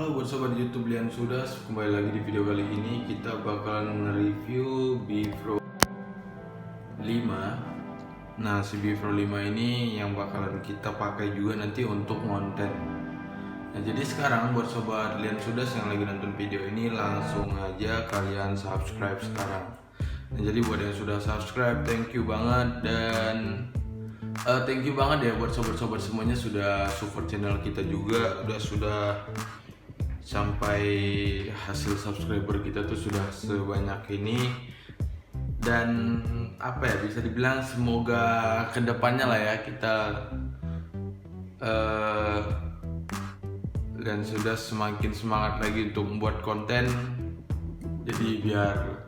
Halo buat sobat YouTube Lian Sudas, kembali lagi di video kali ini kita bakalan nge-review Bifro 5. Nah, si Bifro 5 ini yang bakalan kita pakai juga nanti untuk konten. Nah, jadi sekarang buat sobat Lian Sudas yang lagi nonton video ini, langsung aja kalian subscribe sekarang. Nah, jadi buat yang sudah subscribe, thank you banget. Dan thank you banget ya buat sobat-sobat semuanya sudah support channel kita juga, sudah sampai hasil subscriber kita tuh sudah sebanyak ini. Dan apa ya, bisa dibilang semoga kedepannya lah ya kita dan sudah semakin semangat lagi untuk membuat konten. Jadi biar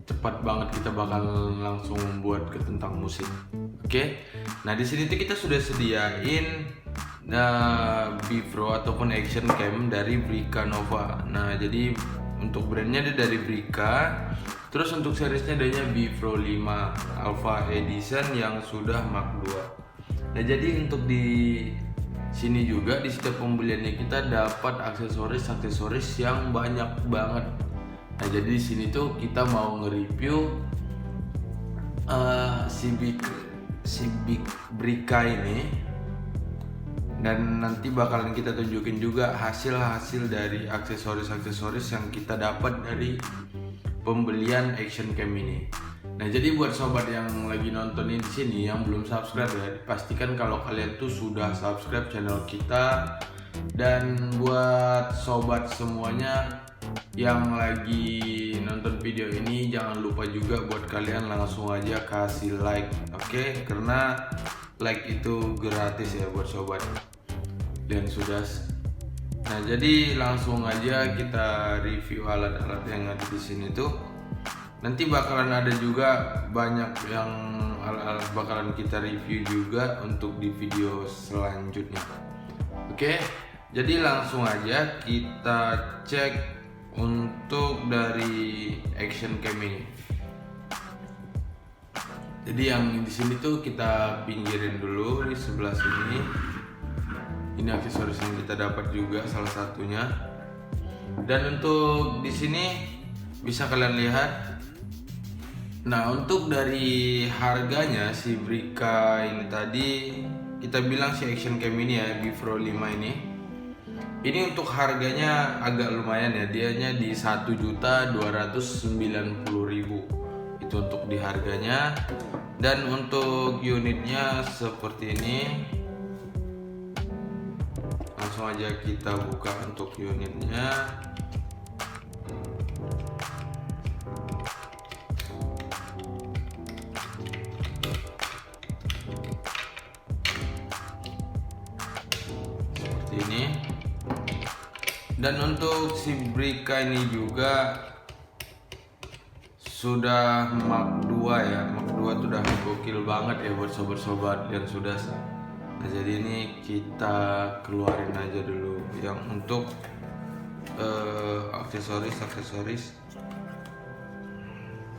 cepat banget kita bakal langsung membuat ke tentang musik. Oke. Nah, di sini tuh kita sudah sediain Bifro ataupun action cam dari Brica Nova. Nah, jadi untuk brandnya ada dari Brica. Terus untuk seriesnya adanya Bifro 5 Alpha Edition yang sudah Mark 2. Nah, jadi untuk di sini juga di setiap pembeliannya kita dapat aksesoris yang banyak banget. Nah, jadi di sini tuh kita mau nge-review si Big Brica ini. Dan nanti bakalan kita tunjukin juga hasil dari aksesoris yang kita dapat dari pembelian action cam ini. Nah, jadi buat sobat yang lagi nontonin di sini yang belum subscribe ya, pastikan kalau kalian tuh sudah subscribe channel kita. Dan buat sobat semuanya yang lagi nonton video ini, jangan lupa juga buat kalian langsung aja kasih like, oke? Karena like itu gratis ya buat sobat dan sudah. Nah, jadi langsung aja kita review alat-alat yang ada di sini tuh. Nanti bakalan ada juga banyak yang alat-alat bakalan kita review juga untuk di video selanjutnya. Oke, jadi langsung aja kita cek untuk dari action cam ini. Jadi yang di sini tuh kita pinggirin dulu di sebelah sini. Ini aksesoris yang kita dapat juga salah satunya. Dan untuk di sini bisa kalian lihat. Nah, untuk dari harganya si Brica ini tadi kita bilang si action cam ini ya, Bifro 5 ini. Ini untuk harganya agak lumayan ya. Dianya di 1.290.000. Itu untuk di harganya. Dan untuk unitnya seperti ini. Langsung aja kita buka untuk unitnya. Seperti ini. Dan untuk si Brica ini juga sudah Mark 2 ya. Mark 2 tuh udah gokil banget ya buat sobat-sobat yang sudah. Nah, jadi ini kita keluarin aja dulu yang untuk aksesoris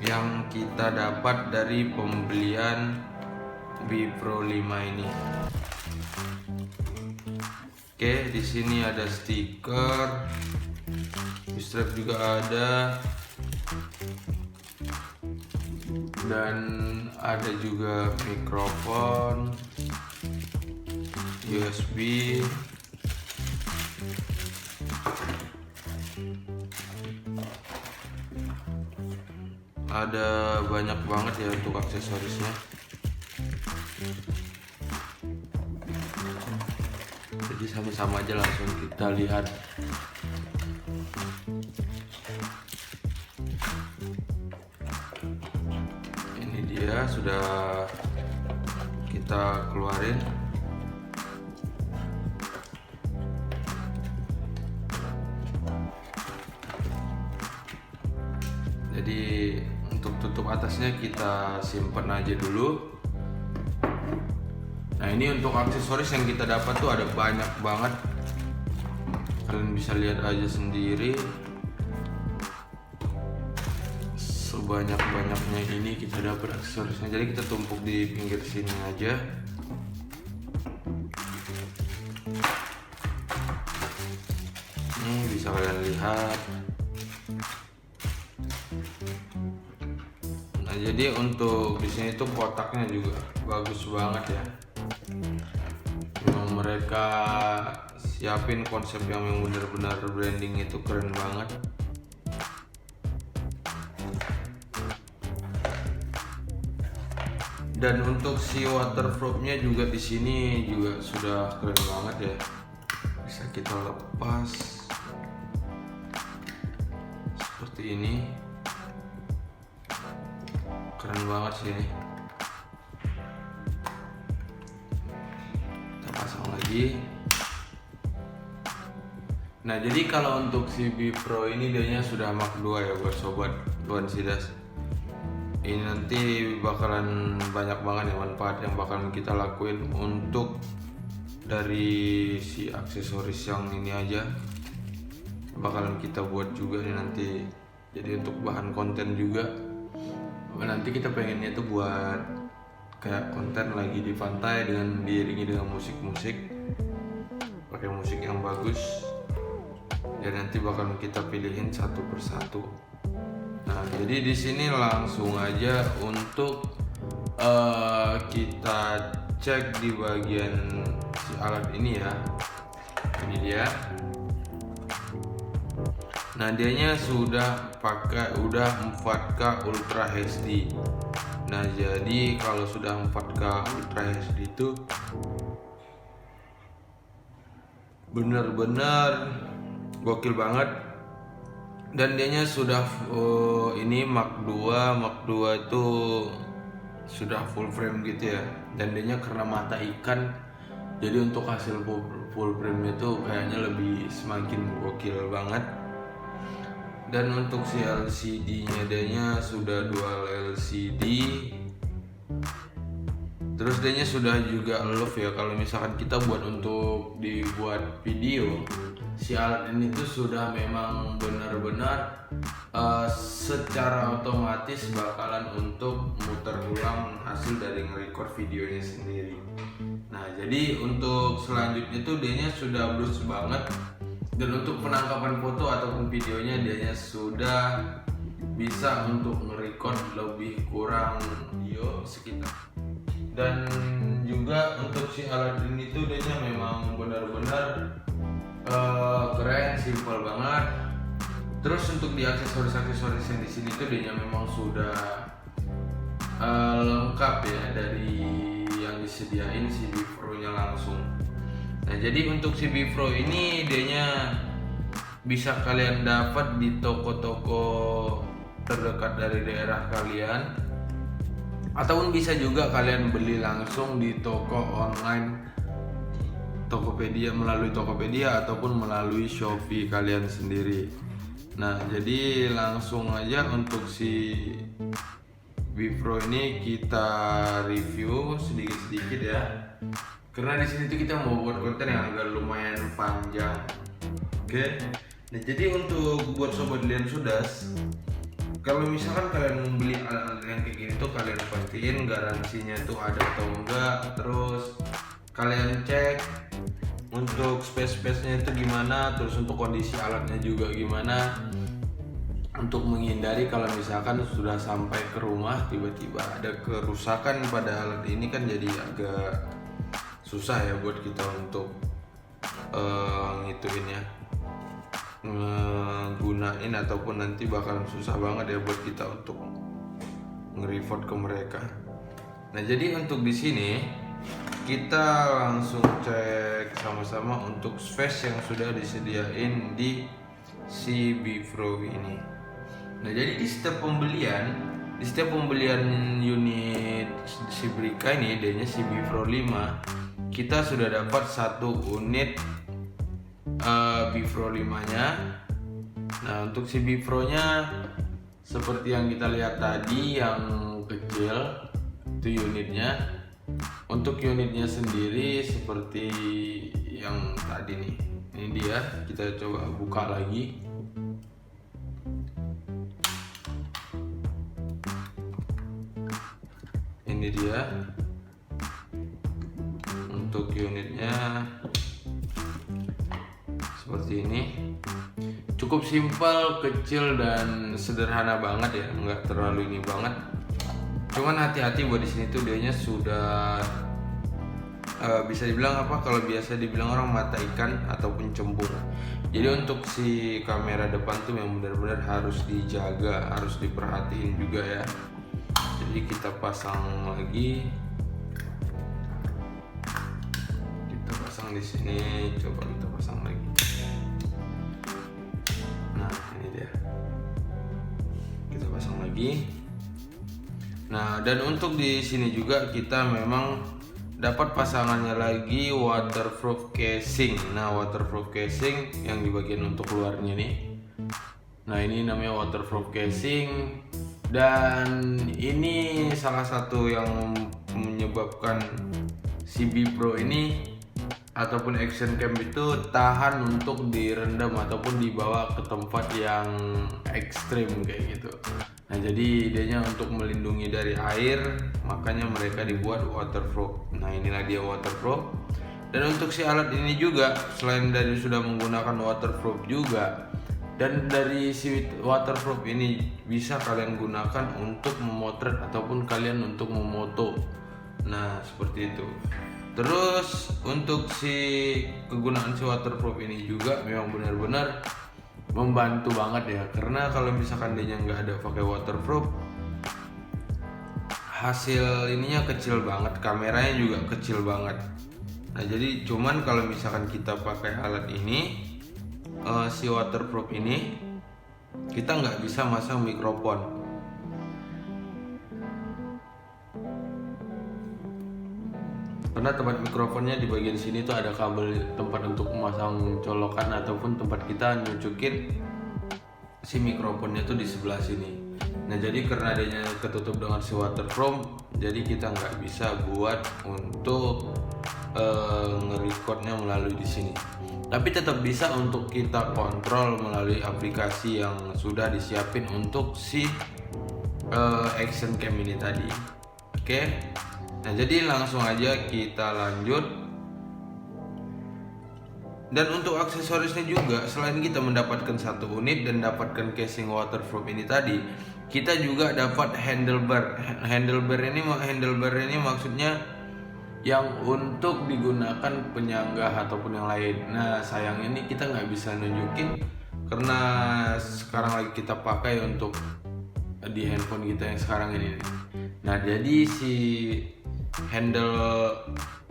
yang kita dapat dari pembelian Bifro 5 ini. Oke, di sini ada stiker, strap juga ada, dan ada juga mikrofon, USB, ada banyak banget ya untuk aksesorisnya. Jadi sama-sama aja langsung kita lihat. Ini dia sudah kita keluarin. Jadi untuk tutup atasnya kita simpan aja dulu. Nah, ini untuk aksesoris yang kita dapat tuh ada banyak banget. Kalian bisa lihat aja sendiri. Sebanyak-banyaknya ini kita dapat aksesorisnya. Jadi kita tumpuk di pinggir sini aja. Ini bisa kalian lihat. Nah, jadi untuk di sini tuh kotaknya juga bagus banget ya. Memang mereka siapin konsep yang benar-benar branding itu keren banget. Dan untuk si waterproofnya juga di sini juga sudah keren banget ya. Bisa kita lepas seperti ini. Keren banget sih ini. Kita pasang lagi. Nah, jadi kalau untuk si Bipro ini dia sudah Mark 2 ya buat sobat Tuan Sidas. Ini nanti bakalan banyak banget ya manfaat yang bakalan kita lakuin untuk dari si aksesoris yang ini aja. Bakalan kita buat juga nih nanti. Jadi untuk bahan konten juga. Nanti kita pengennya tuh buat kayak konten lagi di pantai dengan diiringi dengan musik-musik. Pakai musik yang bagus. Dan nanti bakal kita pilihin satu persatu. Nah, jadi di sini langsung aja untuk kita cek di bagian si alat ini ya. Ini dia. Nah, dianya sudah 4K Ultra HD. Nah, jadi kalau sudah 4K Ultra HD itu bener-bener gokil banget. Dan dianya sudah ini Mark 2 itu sudah full frame gitu ya. Dan dianya karena mata ikan, jadi untuk hasil full frame itu kayaknya lebih semakin gokil banget. Dan untuk si LCD-nya dianya sudah dual LCD. Terus dianya sudah juga love ya, kalau misalkan kita buat untuk dibuat video, si alat ini tuh sudah memang benar-benar secara otomatis bakalan untuk muter ulang hasil dari nge-record videonya sendiri. Nah, jadi untuk selanjutnya tuh dianya sudah blus banget. Dan untuk penangkapan foto ataupun videonya dianya sudah bisa untuk nge-record lebih kurang video sekitar. Dan juga untuk si alat ini tuh dianya memang benar-benar keren, simple banget. Terus untuk di aksesoris yang di sini tuh dianya memang sudah lengkap ya dari yang disediain si Bipro-nya langsung. Nah, jadi untuk si Bipro ini dianya bisa kalian dapat di toko-toko terdekat dari daerah kalian, ataupun bisa juga kalian beli langsung di toko online Tokopedia, melalui Tokopedia ataupun melalui Shopee kalian sendiri. Nah, jadi langsung aja untuk si Bipro ini kita review sedikit-sedikit ya. Karena di sini tuh kita mau buat konten yang agak lumayan panjang. Oke. Nah, jadi untuk buat sobat Lian Sudas, kalau misalkan kalian membeli alat-alat yang kayak gini tuh kalian pastiin garansinya tuh ada atau enggak. Terus kalian cek untuk space-nya itu gimana, terus untuk kondisi alatnya juga gimana, untuk menghindari kalau misalkan sudah sampai ke rumah tiba-tiba ada kerusakan pada alat ini kan jadi agak susah ya buat kita untuk ngituin ya, gunain, ataupun nanti bakalan susah banget ya buat kita untuk nge-report ke mereka. Nah, jadi untuk di sini kita langsung cek sama-sama untuk space yang sudah disediain di si Bipro ini. Nah, jadi di setiap pembelian unit si Brika ini, adanya si Bipro 5, kita sudah dapat satu unit Bipro 5-nya. Nah, untuk si Bipro-nya seperti yang kita lihat tadi yang kecil itu unitnya. Untuk unitnya sendiri seperti yang tadi nih. Ini dia, kita coba buka lagi. Ini dia untuk unitnya seperti ini. Cukup simpel, kecil dan sederhana banget ya, nggak terlalu ini banget. Cuman hati-hati buat di sini tuh dianya sudah bisa dibilang apa, kalau biasa dibilang orang mata ikan ataupun cembung. Jadi untuk si kamera depan tuh yang benar-benar harus dijaga, harus diperhatiin juga ya. Jadi kita pasang lagi, kita pasang di sini, coba kita pasang lagi. Nah ini dia, kita pasang lagi. Nah dan untuk di sini juga kita memang dapat pasangannya lagi waterproof casing. Nah waterproof casing yang di bagian untuk luarnya nih. Nah ini namanya waterproof casing, dan ini salah satu yang menyebabkan si B Pro ini ataupun action cam itu tahan untuk direndam ataupun dibawa ke tempat yang ekstrim kayak gitu. Nah jadi idenya untuk melindungi dari air, makanya mereka dibuat waterproof. Nah inilah dia waterproof. Dan untuk si alat ini juga selain dari sudah menggunakan waterproof juga, dan dari si waterproof ini bisa kalian gunakan untuk memotret ataupun kalian untuk memoto. Nah seperti itu. Terus untuk si kegunaan si waterproof ini juga memang benar-benar membantu banget ya, karena kalau misalkan dia nggak ada pakai waterproof, hasil ininya kecil banget, kameranya juga kecil banget. Nah jadi cuman kalau misalkan kita pakai alat ini, si waterproof ini, kita nggak bisa masang mikrofon. Karena tempat mikrofonnya di bagian sini tuh ada kabel tempat untuk memasang colokan ataupun tempat kita nyucukin si mikrofonnya tuh di sebelah sini. Nah jadi karena adanya ketutup dengan si waterproof, jadi kita nggak bisa buat untuk nge-recordnya melalui di sini. Tapi tetap bisa untuk kita kontrol melalui aplikasi yang sudah disiapin untuk si action cam ini tadi. Oke. Nah jadi langsung aja kita lanjut. Dan untuk aksesorisnya juga, selain kita mendapatkan satu unit dan dapatkan casing waterproof ini tadi, kita juga dapat handlebar. Handlebar ini maksudnya yang untuk digunakan penyanggah ataupun yang lain. Nah sayang ini kita nggak bisa nunjukin karena sekarang lagi kita pakai untuk di handphone kita yang sekarang ini. Nah jadi si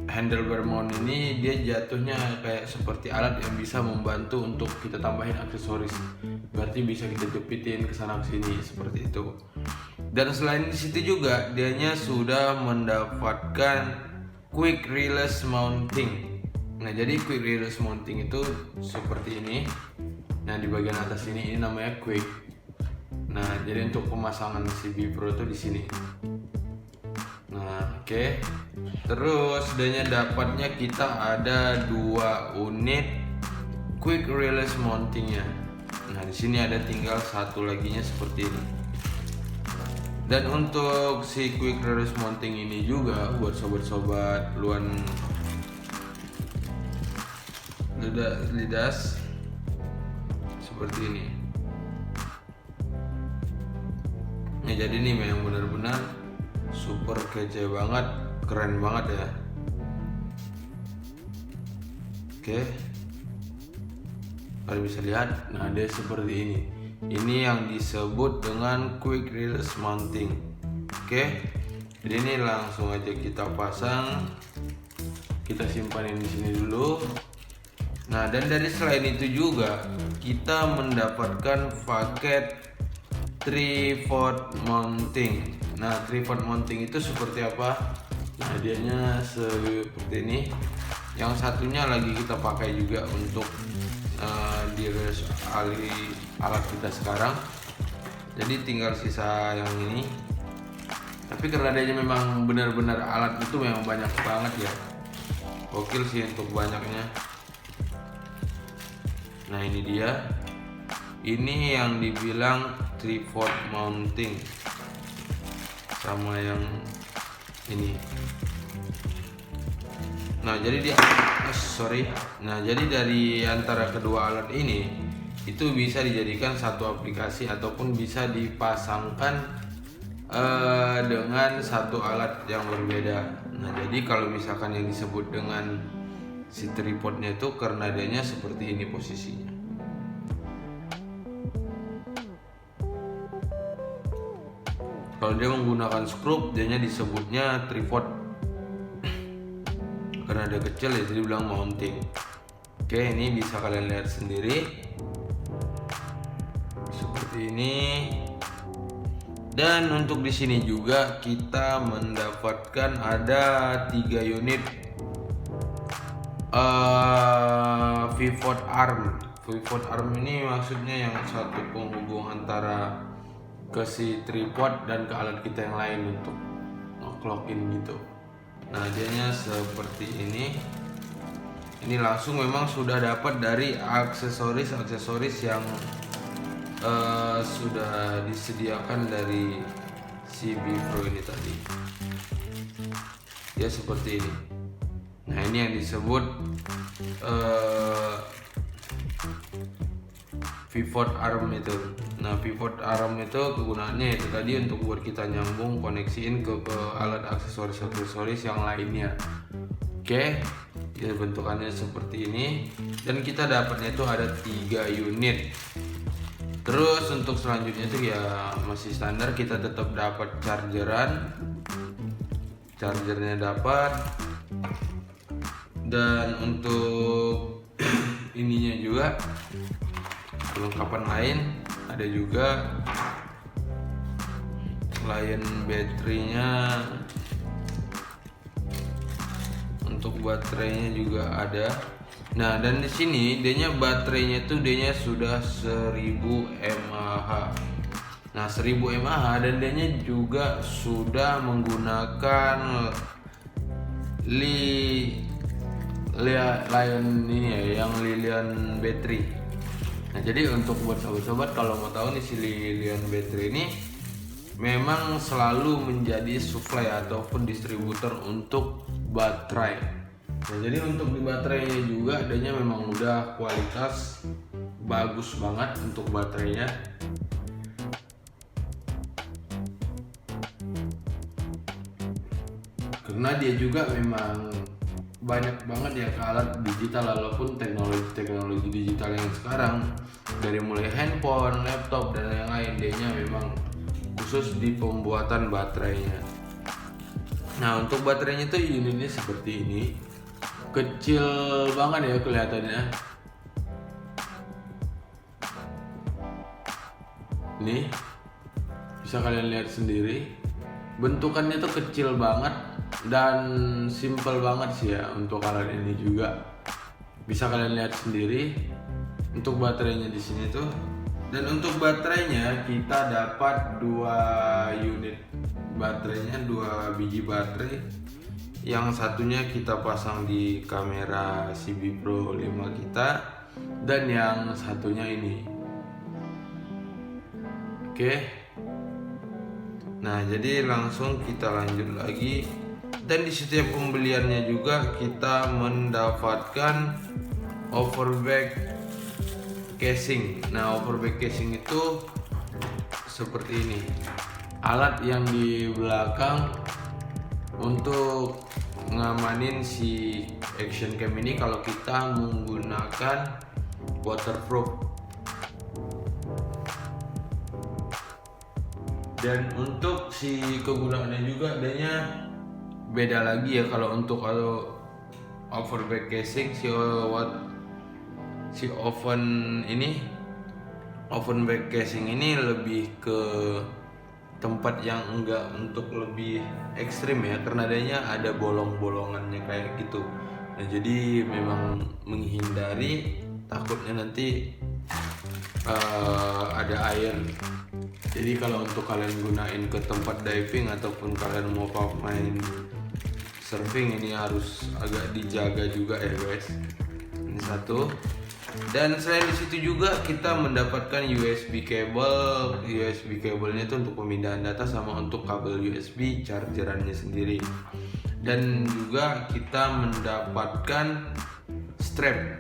handlebar mount ini dia jatuhnya kayak seperti alat yang bisa membantu untuk kita tambahin aksesoris. Berarti bisa kita jepitin ke sana ke sini seperti itu. Dan selain di situ juga dianya sudah mendapatkan quick release mounting. Nah, jadi quick release mounting itu seperti ini. Nah, di bagian atas ini namanya quick. Nah, jadi untuk pemasangan si B Pro itu di sini. Nah, oke. Terus danya dapatnya kita ada 2 unit quick release mountingnya. Nah, di sini ada tinggal satu laginya seperti ini. Dan untuk si quick release mounting ini juga buat sobat-sobat luan lidas seperti ini. Nah, jadi ini memang benar-benar super kece banget, keren banget ya. Oke, kalian bisa lihat, nah dia seperti ini. Ini yang disebut dengan quick release mounting. Oke, jadi ini langsung aja kita pasang, kita simpanin di sini dulu. Nah, dan dari selain itu juga kita mendapatkan paket tripod mounting. Nah, tripod mounting itu seperti apa? Nah, dianya seperti ini. Yang satunya lagi kita pakai juga untuk di rest alat kita sekarang. Jadi tinggal sisa yang ini. Tapi karena dia memang benar-benar alat itu memang banyak banget ya. Gokil sih untuk banyaknya. Nah, ini dia. Ini yang dibilang tripod mounting. Sama yang ini. Nah, jadi dia Nah, jadi dari antara kedua alat ini itu bisa dijadikan satu aplikasi ataupun bisa dipasangkan dengan satu alat yang berbeda. Nah, jadi kalau misalkan yang disebut dengan si tripodnya itu karena adanya seperti ini posisinya. Kalau dia menggunakan skrup, dianya disebutnya tripod. Karena dia kecil ya jadi bilang mounting. Oke, ini bisa kalian lihat sendiri seperti ini. Dan untuk di sini juga kita mendapatkan ada 3 unit pivot arm. Pivot arm ini maksudnya yang satu penghubung antara ke si tripod dan ke alat kita yang lain untuk ngeclockin gitu. Nah, dianya seperti ini. Ini langsung memang sudah dapat dari aksesoris yang sudah disediakan dari CB Pro ini tadi. Ya seperti ini. Nah, ini yang disebut pivot arm itu. Nah, pivot arm itu kegunaannya itu tadi untuk buat kita nyambung koneksiin ke alat aksesoris yang lainnya. Oke, ya bentukannya seperti ini dan kita dapatnya itu ada 3 unit. Terus untuk selanjutnya itu ya masih standar, kita tetap dapat chargernya dapat, dan untuk ininya juga perlengkapan lain ada juga, layan baterainya, untuk baterainya juga ada. Nah, dan di sini baterainya sudah 1000 mAh. Nah, 1000 mAh dan juga sudah menggunakan Lion ini ya, yang Lion battery. Nah, jadi untuk buat sobat-sobat kalau mau tahu nih, si Lion battery ini memang selalu menjadi supply ataupun distributor untuk baterai. Nah, jadi untuk di baterainya juga adanya memang udah kualitas bagus banget untuk baterainya. Karena dia juga memang banyak banget ya ke alat digital walaupun teknologi digital yang sekarang, dari mulai handphone, laptop dan yang lain, dia memang khusus di pembuatan baterainya. Nah, untuk baterainya tuh unitnya seperti ini. Kecil banget ya kelihatannya. Nih, bisa kalian lihat sendiri. Bentukannya tuh kecil banget dan simple banget sih ya untuk alat ini juga. Bisa kalian lihat sendiri untuk baterainya di sini tuh. Dan untuk baterainya kita dapat 2 unit baterainya, 2 biji baterai. Yang satunya kita pasang di kamera CB Pro 5 kita, dan yang satunya ini. Oke. Nah, jadi langsung kita lanjut lagi. Dan di setiap pembeliannya juga kita mendapatkan overback casing. Nah, overback casing itu seperti ini. Alat yang di belakang untuk ngamanin si action cam ini kalau kita menggunakan waterproof. Dan untuk si kegunaannya juga adanya beda lagi ya. Kalau untuk overback casing si overback casing ini lebih ke tempat yang enggak untuk lebih ekstrim ya, karena adanya ada bolong-bolongannya kayak gitu. Nah, jadi memang menghindari takutnya nanti ada air. Jadi kalau untuk kalian gunain ke tempat diving ataupun kalian mau main surfing, ini harus agak dijaga juga ya guys. Ini satu. Dan selain di situ juga kita mendapatkan USB cable. USB kabelnya itu untuk pemindahan data sama untuk kabel USB chargerannya sendiri. Dan juga kita mendapatkan strap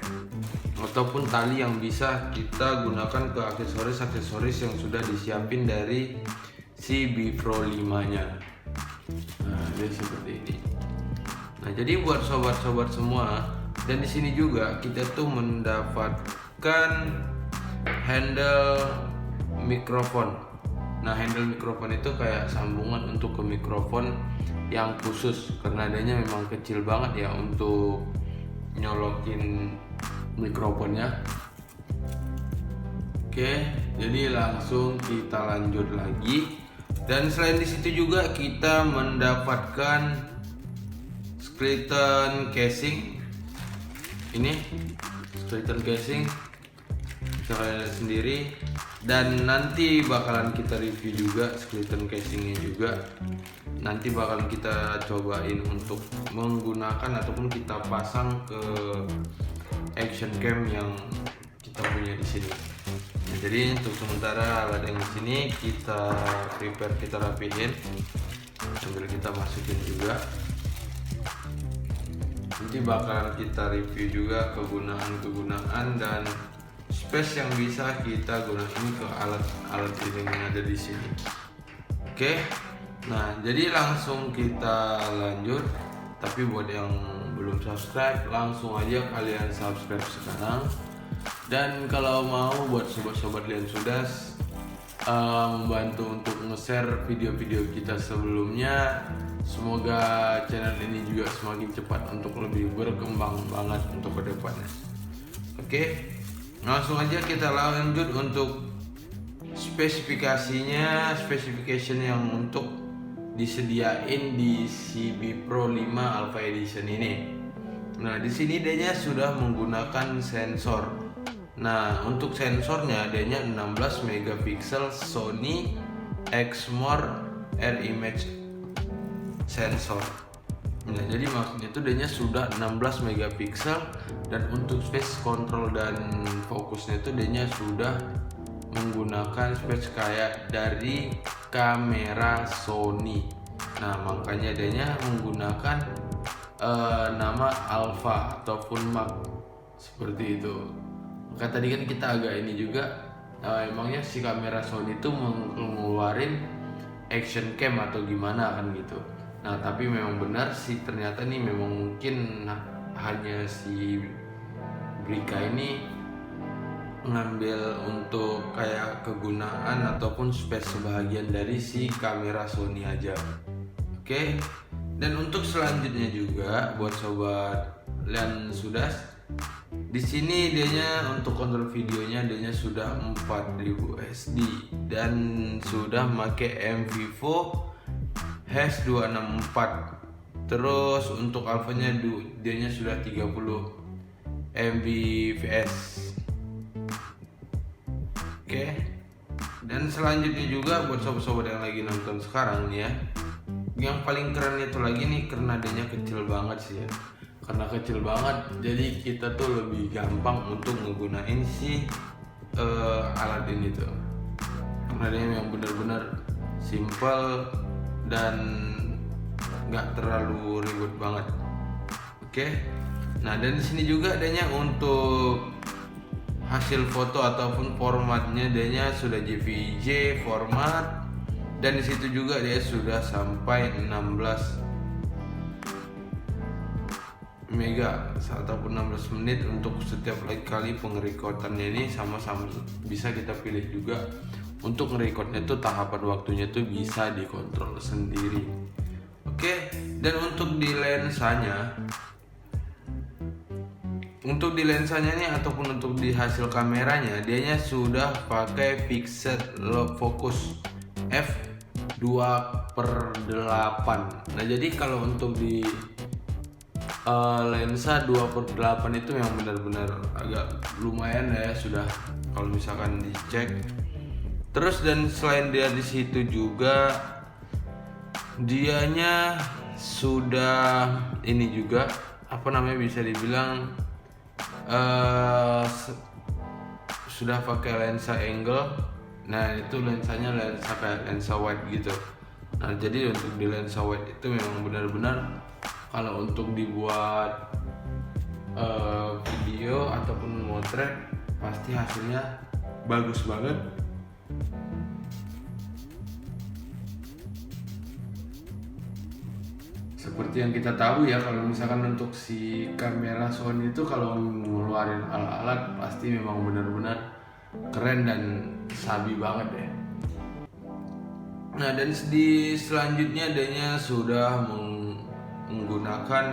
ataupun tali yang bisa kita gunakan ke aksesoris yang sudah disiapin dari si B Pro 5 nya. Nah, dia seperti ini. Nah, jadi buat sobat-sobat semua, dan di sini juga kita tuh mendapatkan handle mikrofon. Nah, handle mikrofon itu kayak sambungan untuk ke mikrofon yang khusus, karena adanya memang kecil banget ya untuk nyolokin mikrofonnya. Oke, jadi langsung kita lanjut lagi. Dan selain di situ juga kita mendapatkan skeleton casing. Ini skeleton casing bisa kalian lihat sendiri, dan nanti bakalan kita review juga skeleton casingnya juga. Nanti bakalan kita cobain untuk menggunakan ataupun kita pasang ke action cam yang kita punya di sini. Nah, jadi untuk sementara alat yang di sini kita prepare, kita rapihin sambil kita masukin juga. Nanti bakalan kita review juga kegunaan dan space yang bisa kita gunakan ke alat ini yang ada di sini. Oke. Nah, jadi langsung kita lanjut. Tapi buat yang belum subscribe, langsung aja kalian subscribe sekarang. Dan kalau mau buat sobat-sobat Lian Sudas membantu untuk nge-share video-video kita sebelumnya, semoga channel ini juga semakin cepat untuk lebih berkembang banget untuk kedepannya. Oke, langsung aja kita lanjut untuk specification yang untuk disediain di CB Pro 5 Alpha Edition ini. Nah, di sini dia sudah menggunakan sensor. Nah, untuk sensornya dia 16 megapiksel Sony Exmor Air Image sensor. Nah, jadi maksudnya itu dia sudah 16 megapiksel, dan untuk space control dan fokusnya itu dia sudah menggunakan space kayak dari kamera Sony. Nah, makanya dia menggunakan nama Alpha ataupun Mark seperti itu. Maka tadi kan kita agak ini juga, emangnya si kamera Sony itu mengeluarin action cam atau gimana kan gitu. Nah, tapi memang benar sih, ternyata nih memang mungkin hanya si Brika ini ngambil untuk kayak kegunaan ataupun space sebahagian dari si kamera Sony aja. Oke. Dan untuk selanjutnya juga buat sobat Lian Sudas, di sini dianya untuk kontrol videonya dianya sudah 4000 SD dan sudah pakai MVivo H264. Terus untuk alfanya dianya sudah 30 Mbps. Oke. Dan selanjutnya juga buat sobat-sobat yang lagi nonton sekarang nih ya, yang paling keren itu lagi nih, karena adanya kecil banget sih ya. Karena kecil banget, jadi kita tuh lebih gampang untuk menggunain si alat ini tuh. Karena dia yang benar-benar simple dan nggak terlalu ribet banget. Oke. Nah, dan di sini juga adanya untuk hasil foto ataupun formatnya dia sudah JPEG format, dan di situ juga dia sudah sampai 16 mega ataupun 16 menit untuk setiap kali pengerekodannya. Ini sama-sama bisa kita pilih juga untuk ngerekodnya tuh, tahapan waktunya tuh bisa dikontrol sendiri. Oke. Dan untuk di lensanya, nih ataupun untuk di hasil kameranya, dianya sudah pakai fixed low focus f2/8. Nah, jadi kalau untuk di lensa 2/8 itu yang benar-benar agak lumayan ya, sudah kalau misalkan dicek. Terus dan selain dia di situ juga dianya sudah ini juga bisa dibilang sudah pakai lensa angle. Nah, itu lensanya lensa wide gitu. Nah, jadi untuk di lensa wide itu memang benar-benar kalau untuk dibuat video ataupun motret, pasti hasilnya bagus banget. Seperti yang kita tahu ya, kalau misalkan untuk si kamera Sony itu kalau ngeluarin alat-alat pasti memang benar-benar keren dan sabi banget ya. Nah, dan di selanjutnya adanya sudah menggunakan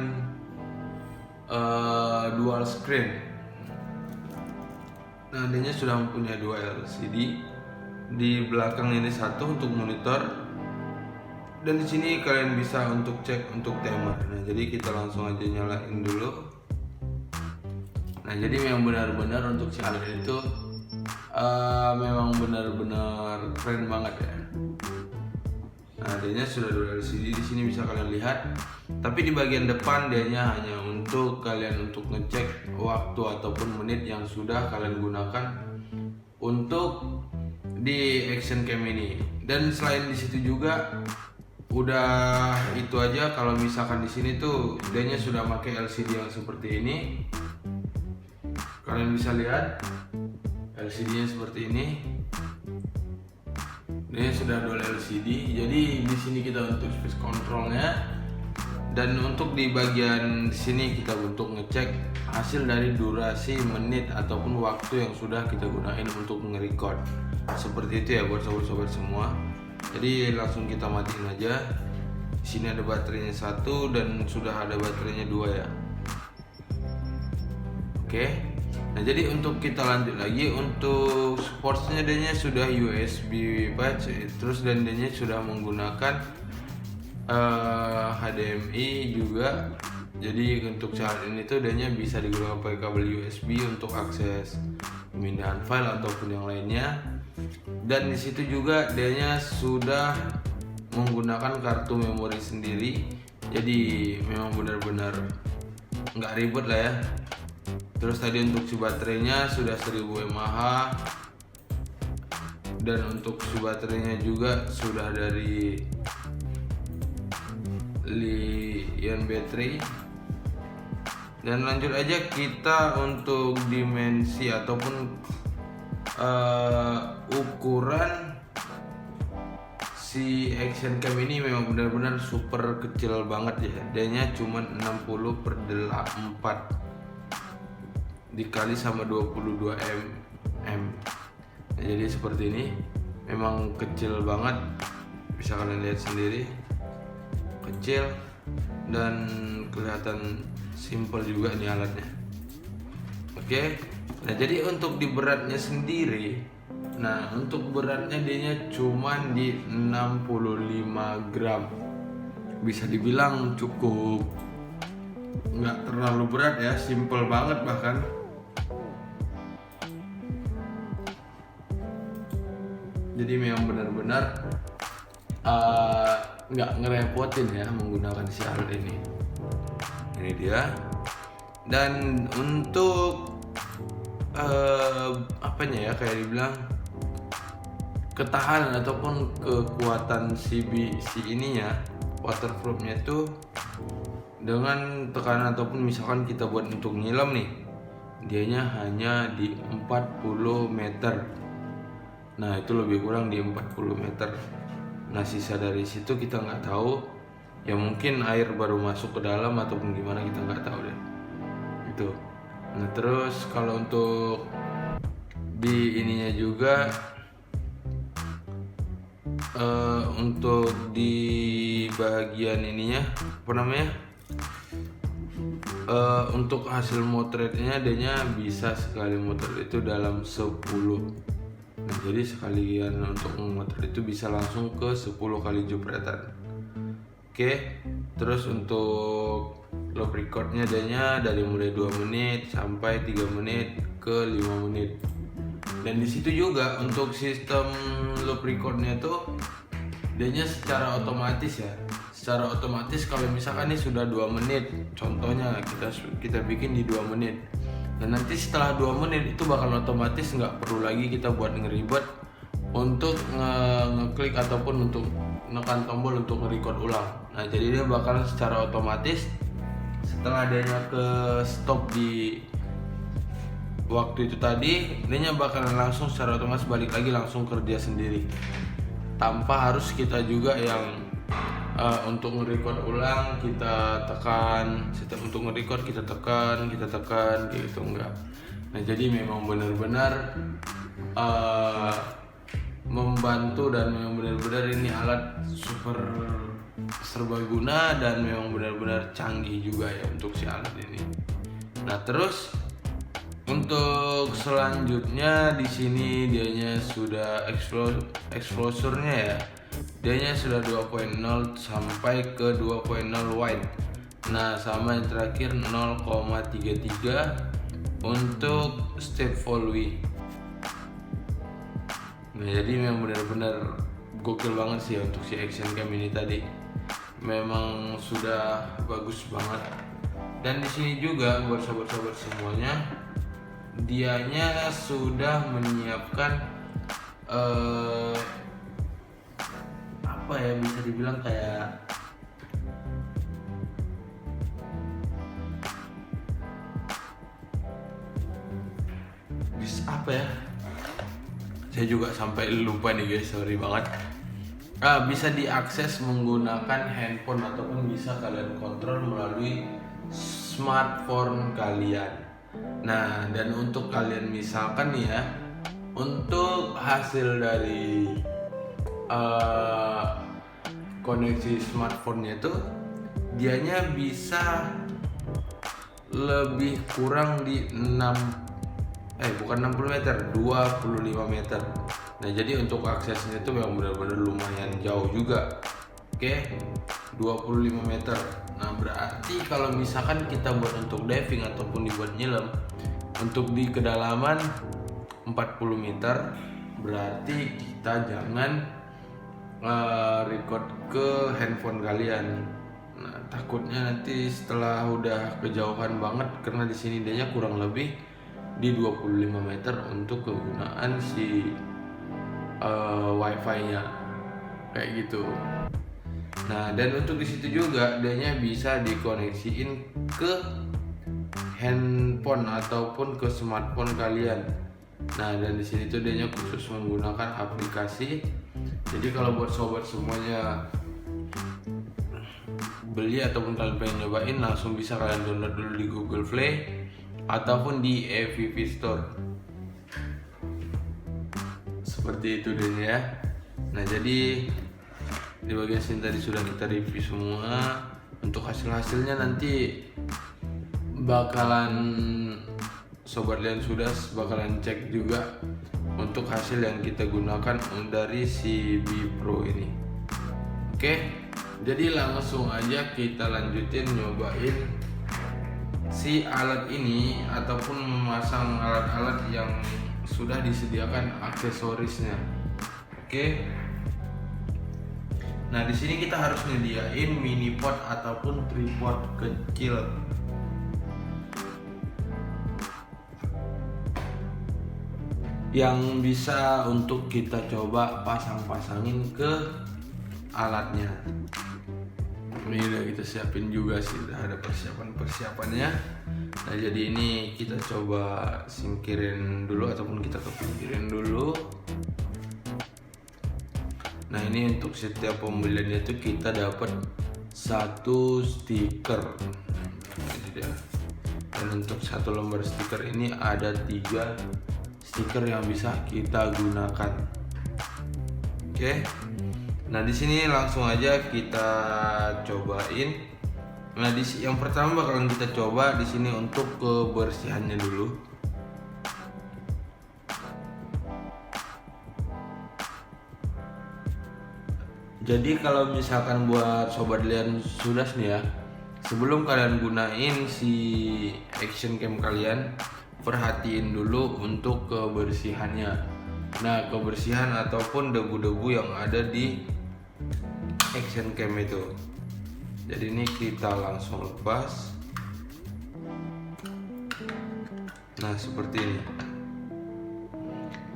dual screen. Nah, adanya sudah mempunyai dua LCD. Di belakang ini satu untuk monitor. Dan di sini kalian bisa untuk cek untuk timer. Nah, jadi kita langsung aja nyalain dulu. Nah, jadi memang benar-benar untuk si alat itu memang benar-benar keren banget ya. Nah, adanya sudah dua LCD di sini bisa kalian lihat. Tapi di bagian depan dianya hanya untuk kalian untuk ngecek waktu ataupun menit yang sudah kalian gunakan untuk di action cam ini. Dan selain di situ juga udah itu aja, kalau misalkan di sini tuh dianya sudah pakai LCD yang seperti ini. Kalian bisa lihat LCD-nya seperti ini. Ini sudah dual LCD. Jadi di sini kita untuk space controlnya, dan untuk di bagian sini kita untuk ngecek hasil dari durasi menit ataupun waktu yang sudah kita gunain untuk nge-record. Seperti itu ya buat sobat-sobat semua. Jadi langsung kita matiin aja. Di sini ada baterainya satu dan sudah ada baterainya dua ya. Oke. Nah, jadi untuk kita lanjut lagi untuk portsnya adanya sudah USB patch, terus dan adanya sudah menggunakan HDMI juga. Jadi untuk saat ini tuh adanya bisa digunakan pakai kabel USB untuk akses pemindahan file ataupun yang lainnya. Dan di situ juga dianya sudah menggunakan kartu memori sendiri. Jadi memang benar-benar nggak ribet lah ya. Terus tadi untuk si baterainya sudah 1000 mAh, dan untuk si baterainya juga sudah dari Li-ion battery. Dan lanjut aja kita untuk dimensi ataupun ukuran si action cam ini memang benar-benar super kecil banget ya. Dianya cuma 60/4 dikali sama 22 mm. Nah, jadi seperti ini, memang kecil banget, bisa kalian lihat sendiri, kecil dan kelihatan simple juga nih alatnya. Oke. Nah, jadi untuk di beratnya sendiri, nah untuk beratnya dia cuman di 65 gram. Bisa dibilang cukup nggak terlalu berat ya, simple banget bahkan. Jadi memang benar-benar nggak ngerepotin ya menggunakan si alat ini. Ini dia. Dan untuk apanya ya, kayak dibilang ketahanan ataupun kekuatan si ininya, waterproofnya itu dengan tekanan ataupun misalkan kita buat untuk nyilam nih, dianya hanya di 40 meter. Nah, itu lebih kurang di 40 meter. Nah, sisa dari situ kita nggak tahu. Ya mungkin air baru masuk ke dalam ataupun gimana, kita nggak tahu deh. Itu. Nah, terus kalau untuk di ininya juga untuk di bagian ininya apa namanya? Untuk hasil motretnya adanya bisa sekali motret itu dalam 10. Nah, jadi sekalian untuk memotret itu bisa langsung ke 10 kali jepretan. Oke. Terus untuk loop recordnya adanya dari mulai 2 menit sampai 3 menit ke 5 menit. Dan di situ juga untuk sistem loop recordnya tuh adanya secara otomatis ya. Secara otomatis kalau misalkan ini sudah 2 menit, contohnya kita bikin di 2 menit. Dan nanti setelah 2 menit itu bakal otomatis, nggak perlu lagi kita buat ngeribet untuk ngeklik ataupun untuk menekan tombol untuk nge-record ulang. Nah, jadi dia bakal secara otomatis setelah dia ke stop di waktu itu tadi, dia bakalan langsung secara otomatis balik lagi langsung kerja sendiri tanpa harus kita juga yang untuk nge-record ulang kita tekan, setiap untuk nge-record kita tekan kayak gitu, enggak. Nah jadi memang benar-benar membantu dan memang benar-benar ini alat super serbaguna dan memang benar-benar canggih juga ya untuk si alat ini. Nah terus untuk selanjutnya di sini dianya sudah exposure-nya ya. Dianya sudah 2.0 sampai ke 2.0 wide. Nah, sama yang terakhir 0,33 untuk step follow-ing. Nah, jadi memang benar-benar gokil banget sih untuk si action cam ini tadi. Memang sudah bagus banget. Dan di sini juga buat sobat-sobat semuanya, dianya sudah menyiapkan apa ya, bisa dibilang kayak apa ya, saya juga sampai lupa nih guys, sorry banget. Bisa diakses menggunakan handphone ataupun bisa kalian kontrol melalui smartphone kalian. Nah, dan untuk kalian misalkan nih ya, untuk hasil dari koneksi smartphone-nya itu dianya bisa lebih kurang di 60 meter, 25 meter. Nah, jadi untuk aksesnya itu memang benar-benar lumayan jauh juga. Oke, 25 meter. Nah, berarti kalau misalkan kita buat untuk diving ataupun dibuat nyelam untuk di kedalaman 40 meter, berarti kita jangan record ke handphone kalian. Nah, takutnya nanti setelah udah kejauhan banget, karena di sini dia kurang lebih di 25 meter untuk kegunaan si wifi-nya kayak gitu. Nah, dan untuk di situ juga dia bisa dikoneksiin ke handphone ataupun ke smartphone kalian. Nah, dan di sini tuh dia khusus menggunakan aplikasi. Jadi kalau buat sobat semuanya beli ataupun kalian pengen nyobain, langsung bisa kalian download dulu di Google Play ataupun di FPV Store. Seperti itu deh ya. Nah, jadi di bagian sini tadi sudah kita review semua. Untuk hasil-hasilnya nanti bakalan sobat Lian sudah bakalan cek juga untuk hasil yang kita gunakan dari si B Pro ini. Oke, jadi langsung aja kita lanjutin nyobain si alat ini ataupun memasang alat-alat yang sudah disediakan aksesorisnya. Oke. Nah, di sini kita harus nyediain mini pod ataupun tripod kecil. Yang bisa untuk kita coba pasang-pasangin ke alatnya. Ini udah kita siapin juga sih, udah ada persiapannya. Nah, jadi ini kita coba singkirin dulu ataupun kita kepinggirin dulu. Nah, ini untuk setiap pembeliannya itu kita dapat 1 stiker. Dan untuk 1 lembar stiker ini ada 3 stiker yang bisa kita gunakan. Oke. Nah, di sini langsung aja kita cobain. Nah, yang pertama bakalan kita coba di sini untuk kebersihannya dulu. Jadi kalau misalkan buat sobat Lian sudah nih ya, sebelum kalian gunain si action cam kalian, perhatiin dulu untuk kebersihannya. Nah, kebersihan ataupun debu-debu yang ada di action cam itu. Jadi ini kita langsung lepas. Nah, seperti ini.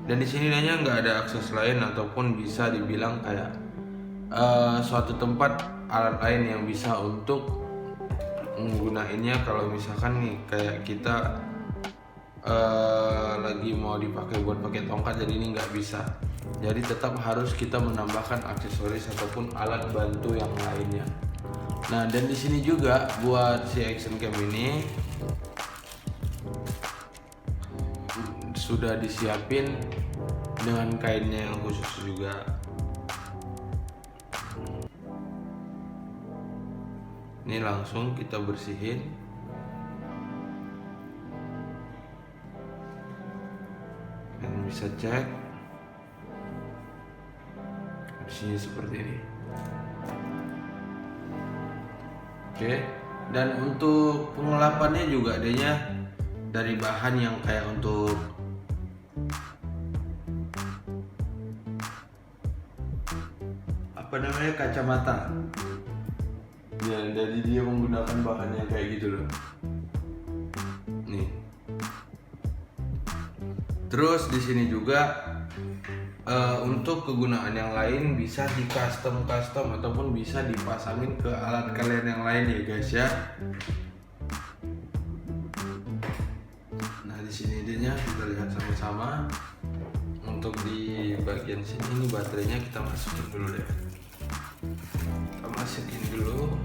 Dan di sini dia nggak ada akses lain ataupun bisa dibilang kayak suatu tempat alat lain yang bisa untuk menggunainnya kalau misalkan nih kayak kita lagi mau dipakai buat pakai tongkat, jadi ini nggak bisa. Jadi tetap harus kita menambahkan aksesoris ataupun alat bantu yang lainnya. Nah, dan di sini juga buat si action cam ini sudah disiapin dengan kainnya yang khusus juga. Ini langsung kita bersihin. Dan bisa cek di sini seperti ini. Oke, dan untuk pengelapannya juga adanya dari bahan yang kayak untuk apa namanya, kacamata. Ya, jadi dia menggunakan bahannya kayak gitu loh. Nih. Terus di sini juga untuk kegunaan yang lain bisa di custom ataupun bisa dipasangin ke alat kalian yang lain ya guys ya. Nah, di sini idenya kita lihat sama-sama. Untuk di bagian sini ini baterainya kita masukin dulu deh. Kita masukin dulu.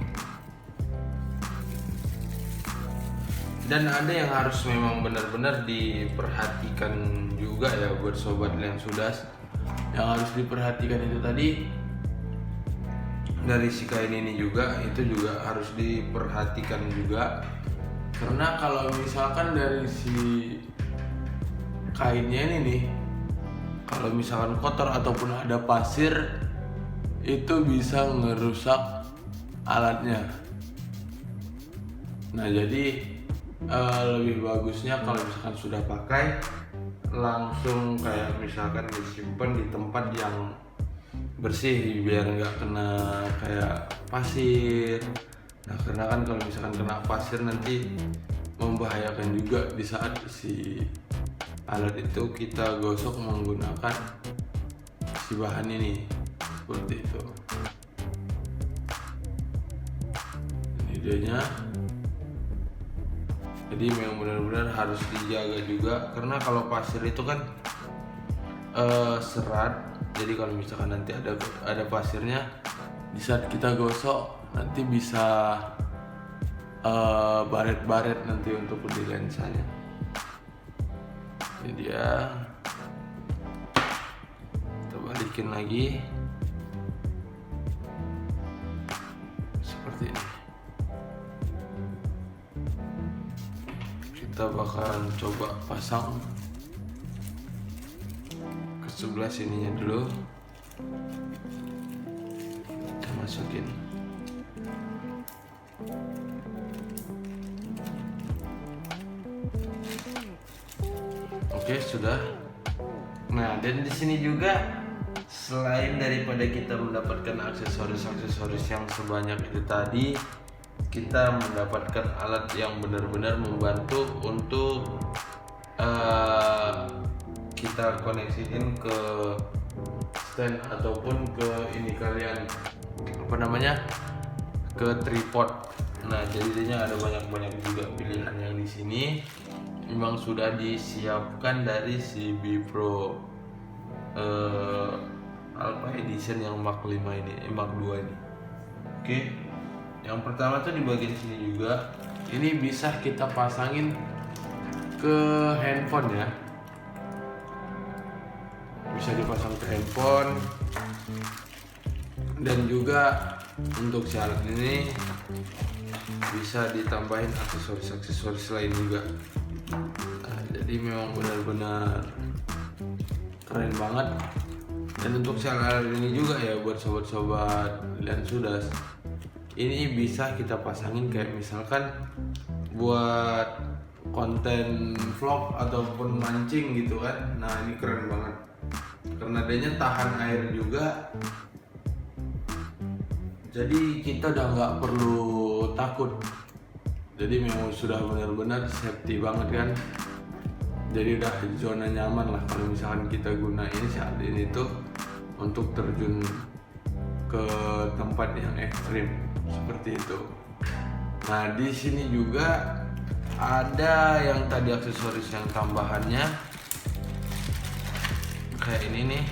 Dan ada yang harus memang benar-benar diperhatikan juga ya buat sobat Lensudas. Yang harus diperhatikan itu tadi dari si kain ini juga, itu juga harus diperhatikan juga. Karena kalau misalkan dari si kainnya ini nih, kalau misalkan kotor ataupun ada pasir, itu bisa ngerusak alatnya. Nah, jadi lebih bagusnya kalau misalkan sudah pakai langsung kayak misalkan disimpan di tempat yang bersih biar nggak kena kayak pasir. Nah, karena kan kalau misalkan kena pasir nanti membahayakan juga di saat si alat itu kita gosok menggunakan si bahan ini, seperti itu. Ini idenya. Jadi memang benar-benar harus dijaga juga, karena kalau pasir itu kan serat. Jadi kalau misalkan nanti ada pasirnya, di saat kita gosok nanti bisa baret-baret nanti untuk di lensanya. Ini dia. Kita balikin lagi seperti ini. Kita bakalan coba pasang ke sebelah sininya dulu. Kita masukin. Oke, sudah. Nah, dan di sini juga selain daripada kita mendapatkan aksesoris yang sebanyak itu tadi, kita mendapatkan alat yang benar-benar membantu untuk kita koneksiin ke stand ataupun ke ini kalian ke tripod. Nah, jadinya ada banyak juga pilihan yang di sini memang sudah disiapkan dari si B-Pro Alpha Edition yang Mark 5 ini, Mark 2 ini. Oke. Yang pertama tuh di bagian sini juga, ini bisa kita pasangin ke handphone ya. Bisa dipasang ke handphone. Dan juga untuk si alat ini bisa ditambahin aksesoris lain juga. Nah, jadi memang benar-benar keren banget. Dan untuk si alat ini juga ya buat sobat-sobat Lensudas, ini bisa kita pasangin kayak misalkan buat konten vlog ataupun mancing gitu kan. Nah, ini keren banget karena adanya tahan air juga, jadi kita udah nggak perlu takut. Jadi memang sudah benar-benar safety banget kan. Jadi udah zona nyaman lah kalau misalkan kita gunain saat ini tuh untuk terjun ke tempat yang ekstrim seperti itu. Nah di sini juga ada yang tadi aksesoris yang tambahannya kayak ini nih.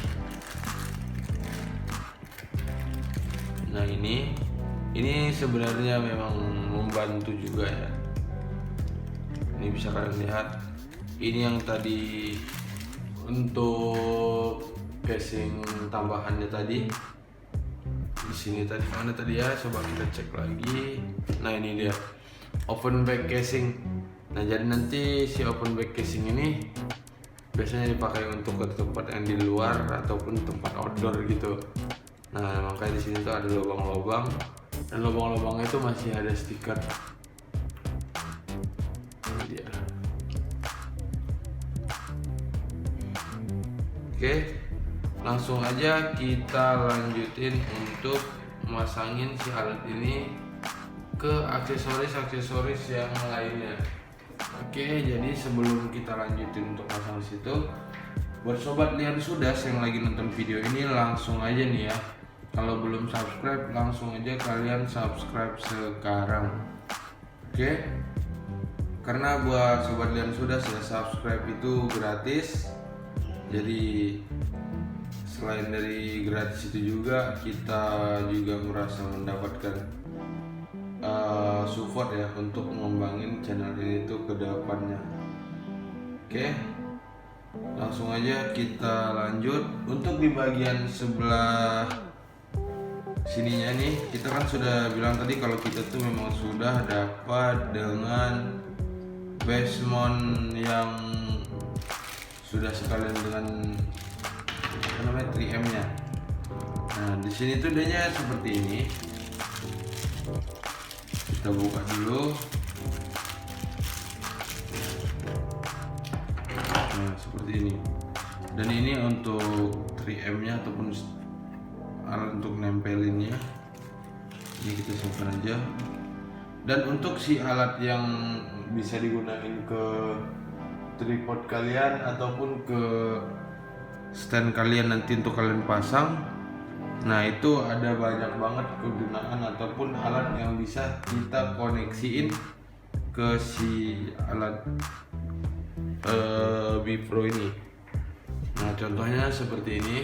Nah ini sebenarnya memang membantu juga ya. Ini bisa kalian lihat. Ini yang tadi untuk casing tambahannya tadi. Di sini tadi mana tadi ya? Coba kita cek lagi. Nah ini dia open back casing. Nah jadi nanti si open back casing ini biasanya dipakai untuk ke tempat yang di luar ataupun tempat outdoor gitu. Nah makanya di sini tuh ada lubang-lubang dan lubang-lubangnya itu masih ada stiker. Ini dia. Oke, langsung aja kita lanjutin untuk masangin si alat ini ke aksesoris yang lainnya. Oke, jadi sebelum kita lanjutin untuk pasang situ, buat sobat Lian Sudas yang lagi nonton video ini langsung aja nih ya. Kalau belum subscribe langsung aja kalian subscribe sekarang. Oke. Karena buat sobat Lian Sudas ya subscribe itu gratis. Jadi selain dari gratis itu juga kita juga merasa mendapatkan support ya untuk mengembangin channel ini tuh ke depannya. Oke, langsung aja kita lanjut. Untuk di bagian sebelah sininya nih kita kan sudah bilang tadi kalau kita tuh memang sudah dapat dengan basement yang sudah sekalian dengan apa namanya 3M nya. Nah di sini tuh dia seperti ini. Kita buka dulu. Nah seperti ini. Dan ini untuk 3M nya ataupun alat untuk nempelinnya. Ini kita simpan aja. Dan untuk si alat yang bisa digunakan ke tripod kalian ataupun ke stand kalian nanti untuk kalian pasang. Nah itu ada banyak banget kegunaan ataupun alat yang bisa kita koneksiin ke si alat Bipro ini. Nah contohnya seperti ini.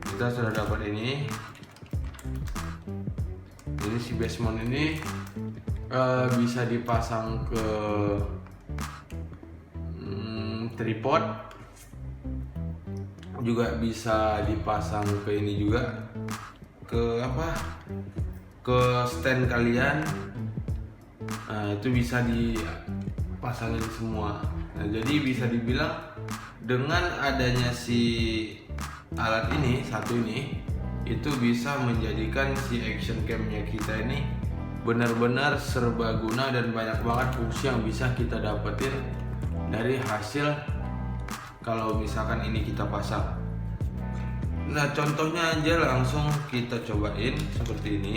Kita sudah dapat ini si basement ini bisa dipasang ke tripod, juga bisa dipasang ke ini juga ke stand kalian. Nah itu bisa dipasangin semua. Nah jadi bisa dibilang dengan adanya si alat ini satu ini itu bisa menjadikan si action camnya kita ini benar-benar serbaguna dan banyak banget fungsi yang bisa kita dapetin dari hasil kalau misalkan ini kita pasang. Nah contohnya aja langsung kita cobain seperti ini.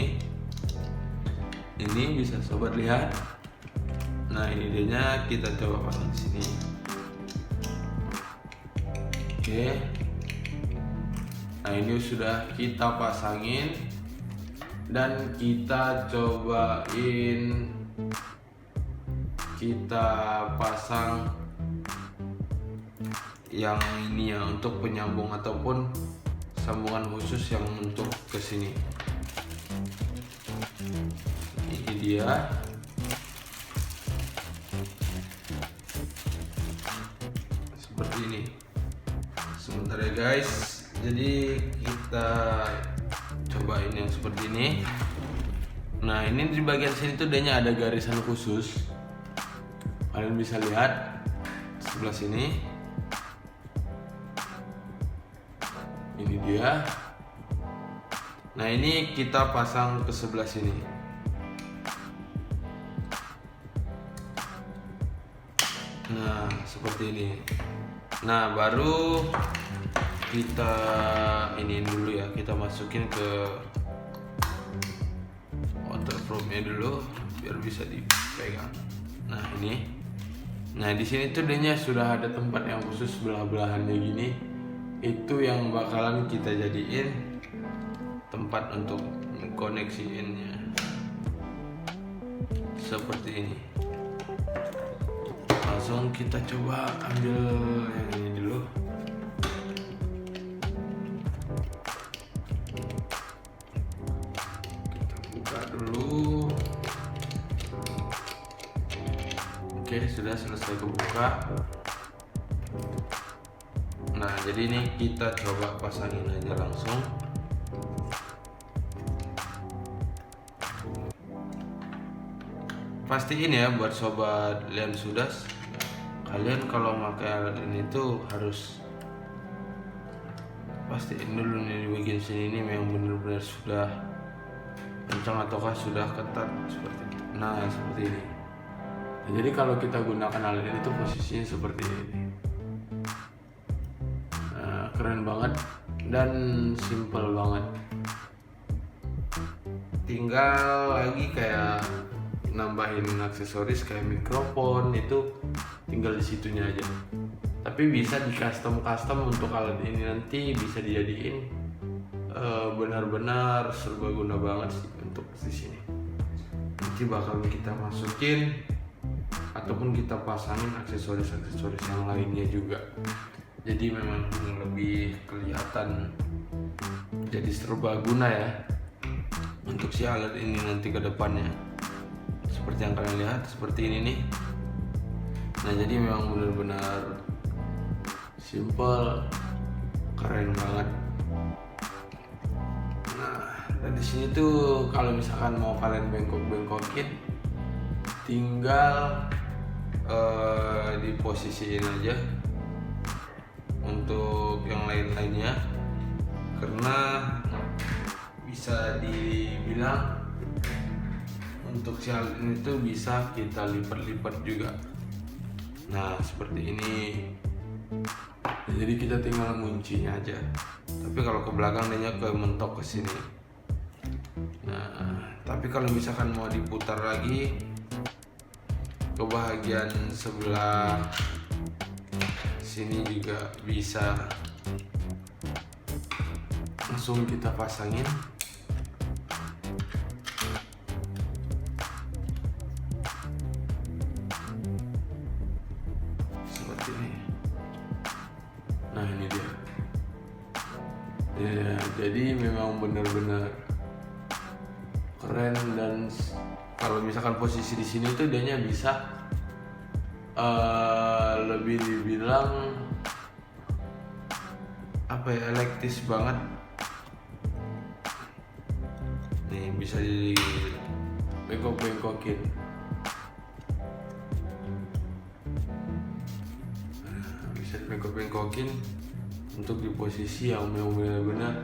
Ini bisa sobat lihat. Nah ini dia, kita coba pasang di sini. Oke. Nah ini sudah kita pasangin dan kita cobain kita pasang yang ini ya untuk penyambung ataupun sambungan khusus yang untuk kesini. Ini dia. Seperti ini. Sebentar ya guys. Jadi kita cobain yang seperti ini. Nah ini di bagian sini tuh dia ada garisan khusus. Kalian bisa lihat sebelah sini. Ini dia. Nah ini kita pasang ke sebelah sini. Nah seperti ini. Nah baru kita ini dulu ya, kita masukin ke waterproofnya dulu biar bisa dipegang. Nah ini. Nah di sini tuh dia sudah ada tempat yang khusus belah-belahannya gini. Itu yang bakalan kita jadiin tempat untuk koneksiinnya. seperti ini. Langsung kita coba ambil yang ini dulu. Kita buka dulu. Oke, sudah selesai kebuka. Nah, jadi ini kita coba pasangin aja langsung. Pastiin ya buat sobat Lian Sudas, kalian kalau pakai alat ini tuh harus pastiin dulu nih di bagian sini ini memang benar-benar sudah kencang ataukah sudah ketat seperti ini. Nah, seperti ini. Nah, jadi kalau kita gunakan alat ini tuh posisinya seperti ini. Nah, keren banget dan simple banget. Tinggal lagi kayak nambahin aksesoris kayak mikrofon, itu tinggal di situnya aja. Tapi bisa di custom untuk alat ini, nanti bisa dijadiin benar-benar serbaguna banget sih untuk di sini. Nanti bakal kita masukin ataupun kita pasangin aksesoris yang lainnya juga. Jadi memang lebih kelihatan jadi serbaguna ya untuk si alat ini nanti ke depannya. Seperti yang kalian lihat, seperti ini nih. Nah, jadi memang benar-benar simple, keren banget. Nah, dan di sini tuh kalau misalkan mau kalian bengkok-bengkokin, tinggal diposisiin aja untuk yang lain-lainnya, karena bisa dibilang untuk si alat ini tuh bisa kita lipat-lipat juga. Nah, seperti ini. Jadi kita tinggal nguncinya aja. Tapi kalau ke belakang dia ke mentok ke sini. Nah, tapi kalau misalkan mau diputar lagi ke bagian sebelah sini juga bisa. Langsung kita pasangin. Nah, ini dia. Ya, jadi memang benar-benar keren, dan kalau misalkan posisi di sini tuh dianya bisa lebih dibilang apa ya, elektis banget. Nih bisa di bengkok-bengkokin. Bengkok-bengkokin untuk di posisi yang benar-benar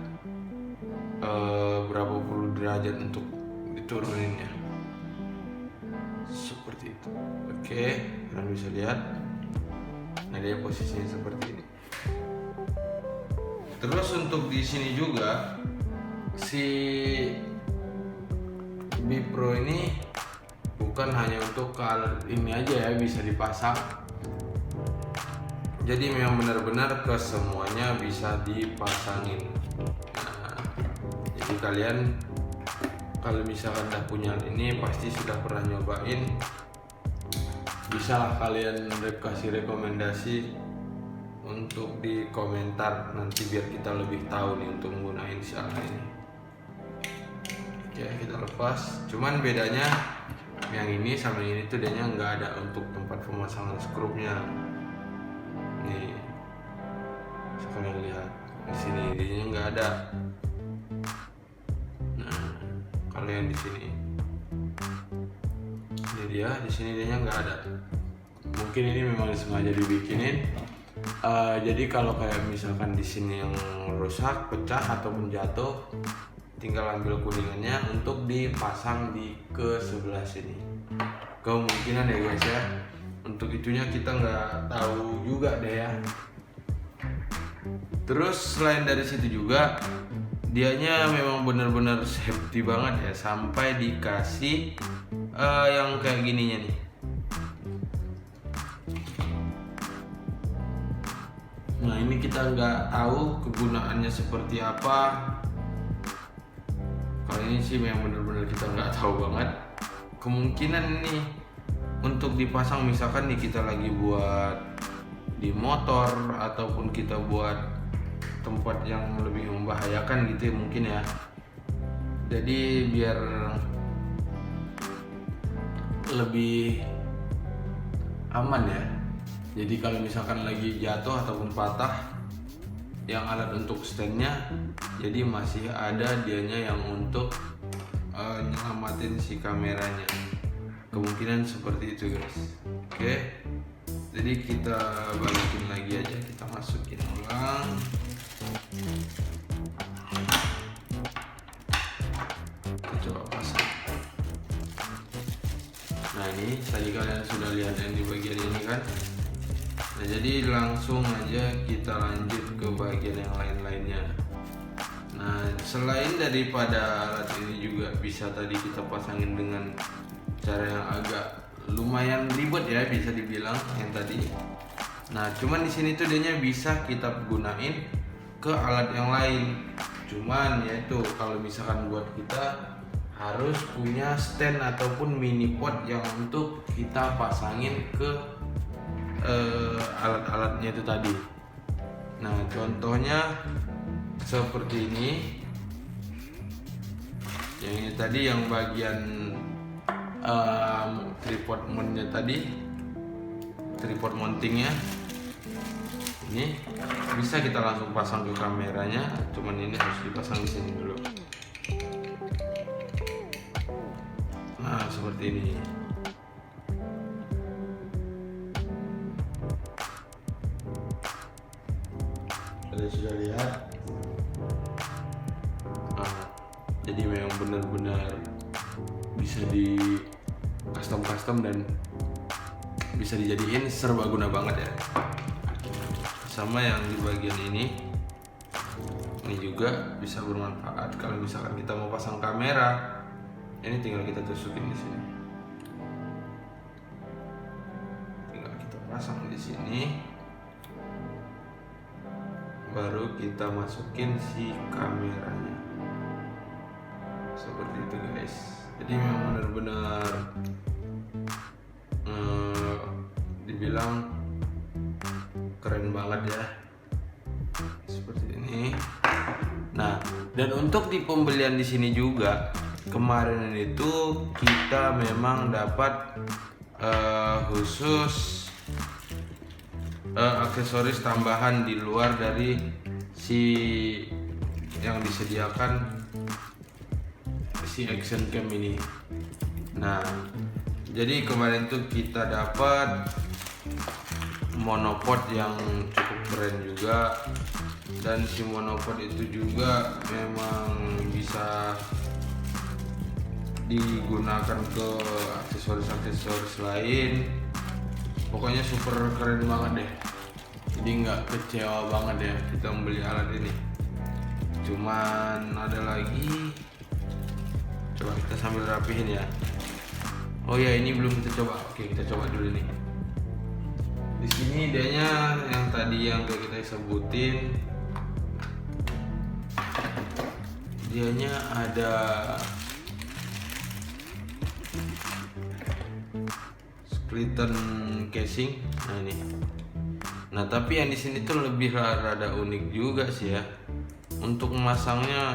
berapa puluh derajat untuk dituruninnya, seperti itu. Oke, kalian bisa lihat. Nah, dia posisinya seperti ini. Terus untuk di sini juga si Bipro ini bukan hanya untuk alat ini aja ya, bisa dipasang. Jadi memang benar-benar ke semuanya bisa dipasangin. Nah, jadi kalian kalau misalkan udah punya ini pasti sudah pernah nyobain. Bisa lah kalian kasih rekomendasi untuk di komentar nanti biar kita lebih tahu nih untuk menggunakan si alat ini. Oke, kita lepas. Cuman bedanya yang ini sama yang ini tuh dia nggak ada untuk tempat pemasangan skrupnya. Nih, kalian lihat di sini dia nggak ada. Nah, kalau yang di sini, ini dia di sini dia nggak ada. Mungkin ini memang sengaja dibikinin. Jadi kalau kayak misalkan di sini yang rusak, pecah ataupun jatuh, tinggal ambil kuningannya untuk dipasang di ke sebelah sini. Kemungkinan ya guys ya. Untuk itunya kita nggak tahu juga deh ya. Terus selain dari situ juga dianya memang benar-benar safety banget ya, sampai dikasih yang kayak gininya nih. Nah, ini kita nggak tahu kegunaannya seperti apa. Kali ini sih memang benar-benar kita nggak tahu banget. kemungkinan nih untuk dipasang, misalkan nih kita lagi buat di motor ataupun kita buat tempat yang lebih membahayakan gitu ya, mungkin ya. Jadi biar lebih aman ya. Jadi kalau misalkan lagi jatuh ataupun patah, yang alat untuk standnya jadi masih ada dianya yang untuk nyelamatin si kameranya. Kemungkinan seperti itu guys. Oke, jadi kita balikin lagi aja, kita masukin ulang. Kita coba pasang. Nah ini tadi kalian sudah lihat yang di bagian ini kan. Nah jadi langsung aja kita lanjut ke bagian yang lain-lainnya. Nah selain daripada alat ini juga bisa tadi kita pasangin dengan cara yang agak lumayan ribet ya, bisa dibilang yang tadi. Nah cuman di sini tuh dianya bisa kita gunain ke alat yang lain. Cuman yaitu kalau misalkan buat kita harus punya stand ataupun mini pot yang untuk kita pasangin ke alat-alatnya itu tadi. Nah contohnya seperti ini. Yang ini tadi yang bagian tripod mountnya tadi, tripod mountingnya ini bisa kita langsung pasang ke kameranya. Cuman ini harus dipasang di sini dulu. Nah seperti ini. Kalian sudah lihat. Nah, jadi memang benar-benar bisa di custom dan bisa dijadiin serbaguna banget ya. Sama yang di bagian ini juga bisa bermanfaat kalau misalkan kita mau pasang kamera. Ini tinggal kita tusukin di sini, tinggal kita pasang di sini, baru kita masukin si kameranya. Seperti itu guys. Jadi memang benar-benar dibilang keren banget ya, seperti ini. Nah, dan untuk di pembelian di sini juga kemarin itu kita memang dapat khusus aksesoris tambahan di luar dari si yang disediakan si action cam ini. Nah, jadi kemarin tuh kita dapat monopod yang cukup keren juga, dan si monopod itu juga memang bisa digunakan ke aksesoris-aksesoris lain. Pokoknya super keren banget deh. Jadi nggak kecewa banget ya kita membeli alat ini. Cuman ada lagi, coba kita sambil rapihin ya. Oh ya, ini belum kita coba. Oke, kita coba dulu nih. Di sini dianya yang tadi yang kita sebutin, dianya ada skeleton casing. Nah ini. Nah tapi yang di sini tuh lebih rada unik juga sih ya. Untuk memasangnya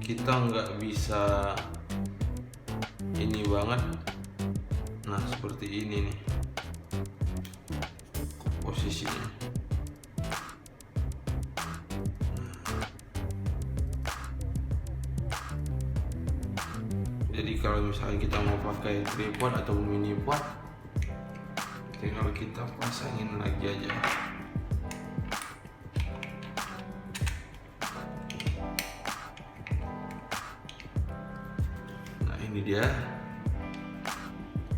kita nggak bisa ini banget. Nah seperti ini nih posisinya. Jadi kalau misalnya kita mau pakai tripod atau mini pod, tinggal kita pasangin lagi aja. Nah ini dia.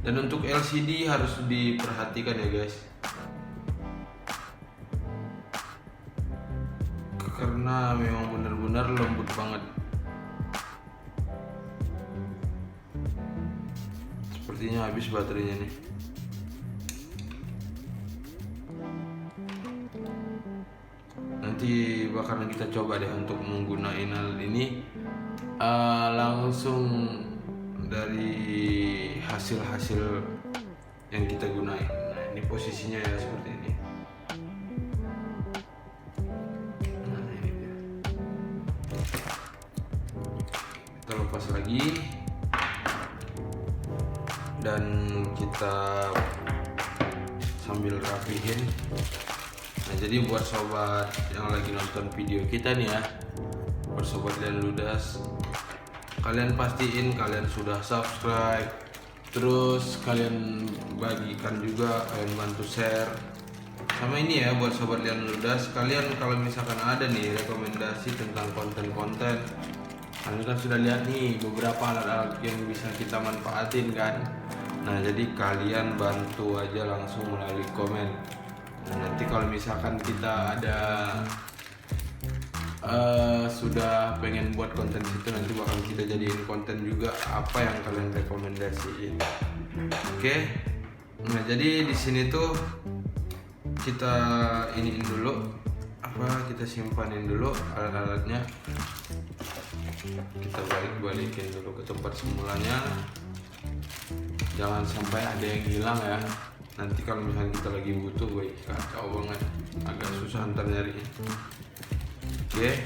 Dan untuk LCD harus diperhatikan ya guys, karena memang benar-benar lembut banget. Sepertinya habis baterainya nih. Nanti bakalan kita coba deh untuk menggunakan hal ini langsung dari hasil-hasil yang kita gunain. Nah, ini posisinya ya seperti ini. Nah, ini dia. Kita lepas lagi dan kita sambil rapihin. Nah, jadi buat sobat yang lagi nonton video kita nih ya, buat sobat Lian Ludas, kalian pastiin kalian sudah subscribe, terus kalian bagikan juga, kalian bantu share. Sama ini ya buat sobat Lian Ludas, kalian kalau misalkan ada nih rekomendasi tentang konten-konten, kalian kan sudah lihat nih beberapa alat-alat yang bisa kita manfaatin kan. Nah, jadi kalian bantu aja langsung melalui komen. Nah, nanti kalau misalkan kita ada sudah pengen buat konten situ, nanti bakal kita jadiin konten juga apa yang kalian rekomendasiin. Oke. Nah, jadi di sini tuh kita iniin dulu, kita simpanin dulu alat-alatnya. Kita balikin dulu ke tempat semulanya. Jangan sampai ada yang hilang ya. Nanti kalau misalnya kita lagi butuh, kacau banget, agak susah ntar nyariin. Oke.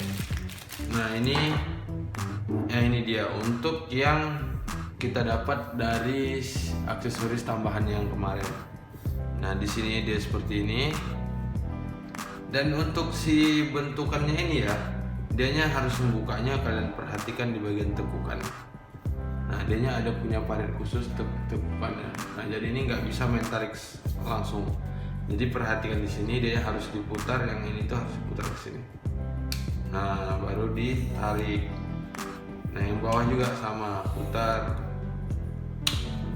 Nah, ini dia untuk yang kita dapat dari aksesoris tambahan yang kemarin. Nah, di sini dia seperti ini. Dan untuk si bentukannya ini ya, dianya harus membukanya, kalian perhatikan di bagian tekukan. Nah, dianya ada punya parit khusus tekukannya. Nah, jadi ini nggak bisa main tarik langsung. Jadi perhatikan di sini, dia harus diputar, yang ini tuh harus diputar ke sini. Nah, baru ditarik. Nah, yang bawah juga sama, putar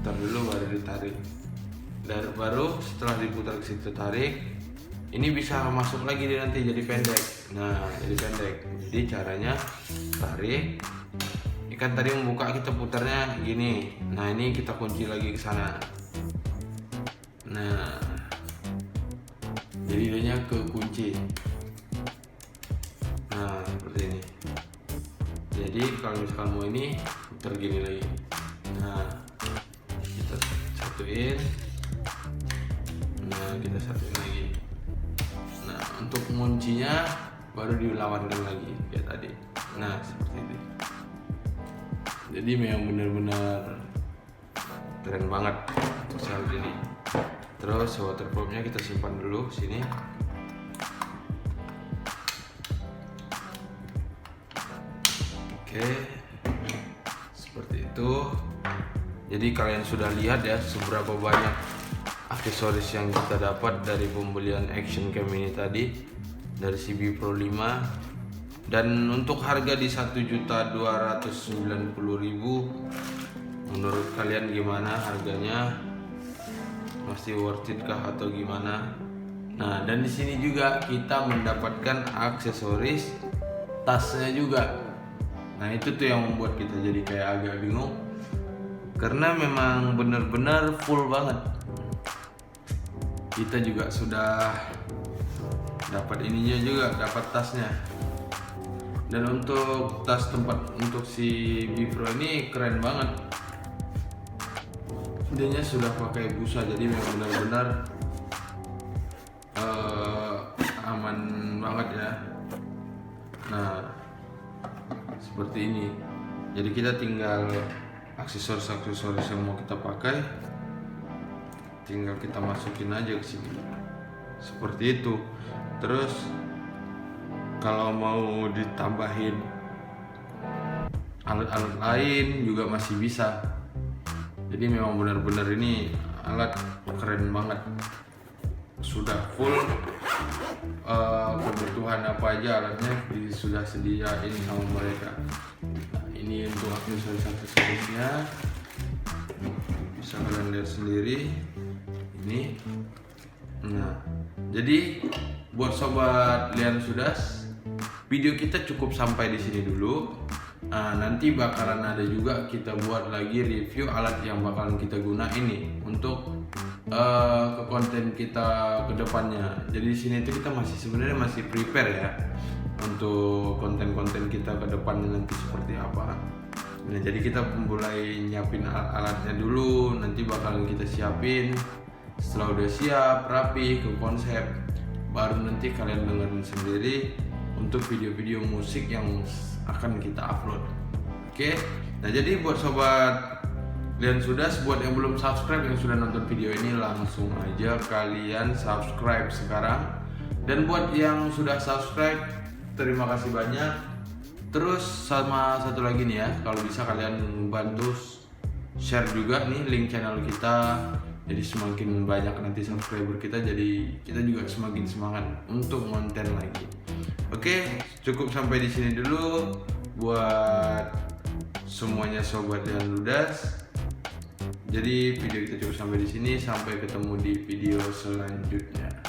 dulu baru ditarik. Dan baru setelah diputar ke situ tarik, ini bisa masuk lagi dia nanti jadi pendek. Nah, jadi pendek. Jadi caranya tarik. Ikan tadi membuka, kita putarnya gini. Nah, ini kita kunci lagi ke sana. Nah, jadi dia ke kunci. Nah, seperti ini. Jadi kalau misalkan mau ini, putar gini lagi. Nah, kita satuin. Nah, kita satuin lagi. Nah, untuk kuncinya baru dilawankan lagi kayak tadi. Nah, seperti ini. Jadi memang benar-benar keren banget untuk saat ini. Terus waterproofnya kita simpan dulu sini. Oke, seperti itu. Jadi kalian sudah lihat ya seberapa banyak aksesoris yang kita dapat dari pembelian action cam ini tadi dari CB Pro 5. Dan untuk harga di 1.290.000, menurut kalian gimana harganya? Masih worth it kah atau gimana? Nah, dan di sini juga kita mendapatkan aksesoris tasnya juga. Nah, itu tuh yang membuat kita jadi kayak agak bingung, karena memang benar-benar full banget. Kita juga sudah dapat ininya juga, dapat tasnya. Dan untuk tas tempat untuk si Bifro ini keren banget. Dianya sudah pakai busa, jadi memang benar-benar aman banget ya. Nah, seperti ini. Jadi kita tinggal aksesoris yang mau kita pakai, tinggal kita masukin aja ke sini. Seperti itu. Terus kalau mau ditambahin alat-alat lain juga masih bisa. Jadi memang benar-benar ini alat keren banget. Sudah full kebutuhan apa aja alatnya sudah sediain sama mereka. Nah, ini untuk aksesorisnya bisa kalian lihat sendiri ini. Nah, jadi buat sobat Lian Ludas, video kita cukup sampai di sini dulu. Nanti bakalan ada juga kita buat lagi review alat yang bakalan kita guna ini untuk ke konten kita ke depannya. Jadi di sini tuh kita sebenarnya masih prepare ya untuk konten-konten kita ke depannya nanti seperti apa. Nah, jadi kita mulai nyiapin alatnya dulu, nanti bakalan kita siapin. Setelah udah siap, rapi, ke konsep, baru nanti kalian dengerin sendiri untuk video-video musik yang akan kita upload. Oke, nah jadi buat sobat Lian Sudas, buat yang belum subscribe, yang sudah nonton video ini, langsung aja kalian subscribe sekarang. Dan buat yang sudah subscribe, terima kasih banyak. Terus sama satu lagi nih ya, kalau bisa kalian bantu share juga nih link channel kita. Jadi semakin banyak nanti subscriber kita, jadi kita juga semakin semangat untuk konten lagi. Oke, cukup sampai di sini dulu buat semuanya sobat Lian Ludas. Jadi video kita cukup sampai di sini, sampai ketemu di video selanjutnya.